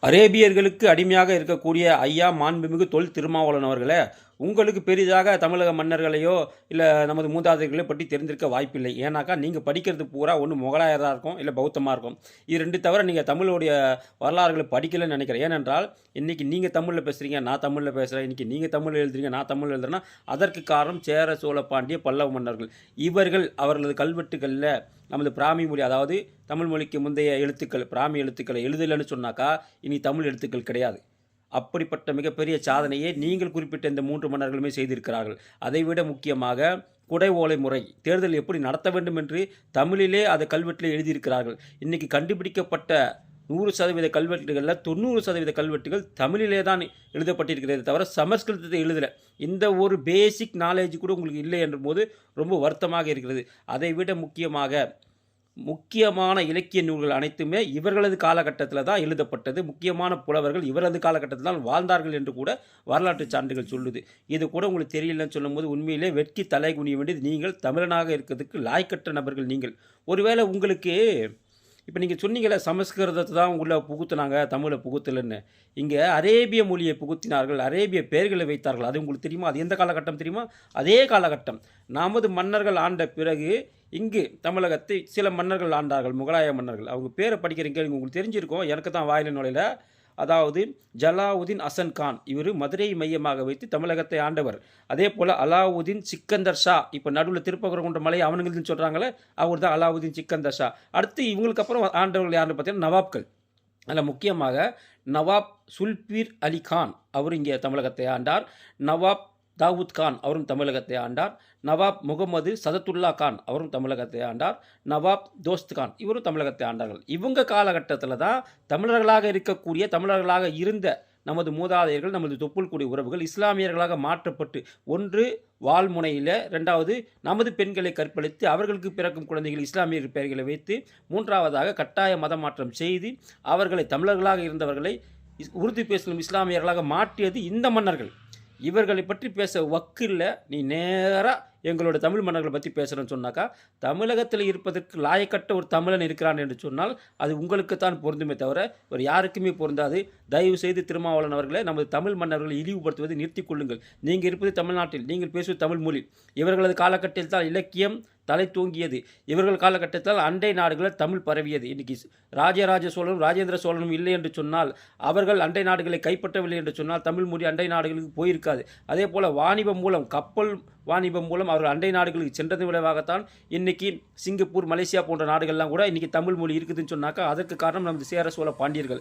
அரேபியர்களுக்கு அடிமையாக இருக்கக்கூடிய ஐயா மாண்புமிகு தொல் திருமாவளவன் அவர்களே, உங்களுக்கு பெரிதாக தமிழக மன்னர்களையோ இல்லை நமது மூதாதையர்களையோ பற்றி தெரிந்திருக்க வாய்ப்பில்லை. ஏன்னாக்கா நீங்கள் படிக்கிறது பூரா ஒன்று முகலாயராக இருக்கும், இல்லை பௌத்தமாக இருக்கும். இது ரெண்டு தவிர நீங்கள் தமிழுடைய வரலாறுகளை படிக்கலைன்னு நினைக்கிறேன். ஏனென்றால் இன்றைக்கி நீங்கள் தமிழில் பேசுகிறீங்க, நான் தமிழில் பேசுகிறேன். இன்றைக்கி நீங்கள் தமிழ் எழுதுறீங்க, நான் தமிழ் எழுதுறேன்னா அதற்கு காரணம் சேர சோழ பாண்டிய பல்லவ மன்னர்கள். இவர்கள் அவர்களது கல்வெட்டுகளில் நமது பிராமி மொழி, அதாவது தமிழ் மொழிக்கு முந்தைய எழுத்துக்கள், பிராமி எழுத்துக்களை எழுதலைன்னு சொன்னாக்கா இனி தமிழ் எழுத்துக்கள் கிடையாது. அப்படிப்பட்ட மிகப்பெரிய சாதனையை நீங்கள் குறிப்பிட்ட இந்த 3 மன்னர்களுமே செய்திருக்கிறார்கள். அதைவிட முக்கியமாக குடை ஓலை முறை தேர்தல் எப்படி நடத்த வேண்டும் என்று தமிழிலே அதை கல்வெட்டில் எழுதியிருக்கிறார்கள். இன்றைக்கி கண்டுபிடிக்கப்பட்ட 100% கல்வெட்டுகளில் 90% கல்வெட்டுகள் தமிழிலே தான் எழுதப்பட்டிருக்கிறது தவிர சமஸ்கிருதத்தை எழுதலை. இந்த ஒரு பேசிக் நாலேஜ் கூட உங்களுக்கு இல்லை என்ற போது ரொம்ப வருத்தமாக இருக்கிறது. அதைவிட முக்கியமான இலக்கிய நூல்கள் அனைத்துமே இவர்களது காலகட்டத்தில் தான் எழுதப்பட்டது. முக்கியமான புலவர்கள் இவரது காலகட்டத்தில் தான் வாழ்ந்தார்கள் என்று கூட வரலாற்று சான்றுகள் சொல்லுது. இது கூட உங்களுக்கு தெரியலன்னு சொல்லும்போது உண்மையிலே வெட்கி தலை குனிய வேண்டியது நீங்கள். தமிழனாக இருக்கிறதுக்கு லாய்க்கற்ற நபர்கள் நீங்கள். ஒருவேளை உங்களுக்கு இப்போ நீங்கள் சொன்னீங்களே சமஸ்கிருதத்தை தான் உள்ளே புகுத்துனாங்க, தமிழை புகுத்தலைன்னு. இங்கே அரேபிய மொழியை புகுத்தினார்கள், அரேபிய பெயர்களை வைத்தார்கள். அது உங்களுக்கு தெரியுமா? அது எந்த காலகட்டம் தெரியுமா? அதே காலகட்டம் நமது மன்னர்கள் ஆண்ட பிறகு இங்கு தமிழகத்தை சில மன்னர்கள் ஆண்டார்கள், முகலாய மன்னர்கள். அவங்க பேரை படிக்கிறீங்க, உங்களுக்கு தெரிஞ்சிருக்கும், எனக்கு தான் வாயில நுழையில. அதாவது ஜலாவுதீன் அசன் கான், இவர் மதுரையை மையமாக வைத்து தமிழகத்தை ஆண்டவர். அதே போல் அலாவுதீன் சிக்கந்தர் ஷா, இப்போ நடுவில் திருப்பரங்குன்ற மலை அவனுங்கள்னு சொல்கிறாங்களே, அவர் தான் அலாவுதீன் சிக்கந்தர் ஷா. அடுத்து இவங்களுக்கு அப்புறம் ஆண்டவர்கள் யாருன்னு பார்த்தீங்கன்னா நவாப்கள். அதில் முக்கியமாக நவாப் சுல்பீர் அலி கான், அவர் இங்கே தமிழகத்தை ஆண்டார். நவாப் தாவூத் கான், அவரும் தமிழகத்தை ஆண்டார். நவாப் முகமது சதத்துல்லா கான், அவரும் தமிழகத்தை ஆண்டார். நவாப் தோஸ்த் கான், இவரும் தமிழகத்தை ஆண்டார்கள். இவங்க காலகட்டத்தில் தான் தமிழர்களாக இருந்த நமது மூதாதையர்கள், நமது தொப்புள் குடி உறவுகள் இஸ்லாமியர்களாக மாற்றப்பட்டு, ஒன்று வால்முனையில், ரெண்டாவது நமது பெண்களை கற்பழித்து அவர்களுக்கு பிறக்கும் குழந்தைகள் இஸ்லாமியர் பெயர்களை வைத்து, மூன்றாவதாக கட்டாய மத மாற்றம் செய்து அவர்களை தமிழர்களாக இருந்தவர்களை உருது பேசும் இஸ்லாமியர்களாக மாற்றியது இந்த மன்னர்கள். இவர்களை பற்றி பேச வக்கு இல்லை. நீ நேராக எங்களோட தமிழ் மன்னர்களை பற்றி பேசுகிறேன்னு சொன்னாக்கா, தமிழகத்தில் இருப்பதற்கு லாயக்கட்ட ஒரு தமிழன் இருக்கிறான் என்று சொன்னால் அது உங்களுக்குத்தான் பொருந்துமே தவிர ஒரு யாருக்குமே பொருந்தாது. தயவு செய்து திருமாவளவன் அவர்களே, நமது தமிழ் மன்னர்களை இழிவுபடுத்துவதை நிறுத்திக் கொள்ளுங்கள். நீங்கள் இருப்பது தமிழ்நாட்டில், நீங்கள் பேசுவது தமிழ் மொழி. இவர்களது காலகட்டத்தில் தான் இலக்கியம் தலை தூங்கியது. இவர்கள் காலகட்டத்தில் அண்டை நாடுகளில் தமிழ் பரவியது. இன்றைக்கி ராஜராஜ சோழனும் ராஜேந்திர சோழனும் இல்லை என்று சொன்னால், அவர்கள் அண்டை நாடுகளை கைப்பற்றவில்லை என்று சொன்னால் தமிழ் மொழி அண்டை நாடுகளுக்கு போயிருக்காது. அதே போல் வாணிபம் மூலம், கப்பல் வாணிபம் மூலம் அவர்கள் அண்டை நாடுகளுக்கு சென்றது விளைவாகத்தான் இன்றைக்கி சிங்கப்பூர், மலேசியா போன்ற நாடுகள்லாம் கூட இன்றைக்கி தமிழ் மொழி இருக்குதுன்னு சொன்னாக்கா அதற்கு காரணம் நமது சேர சோழ பாண்டியர்கள்.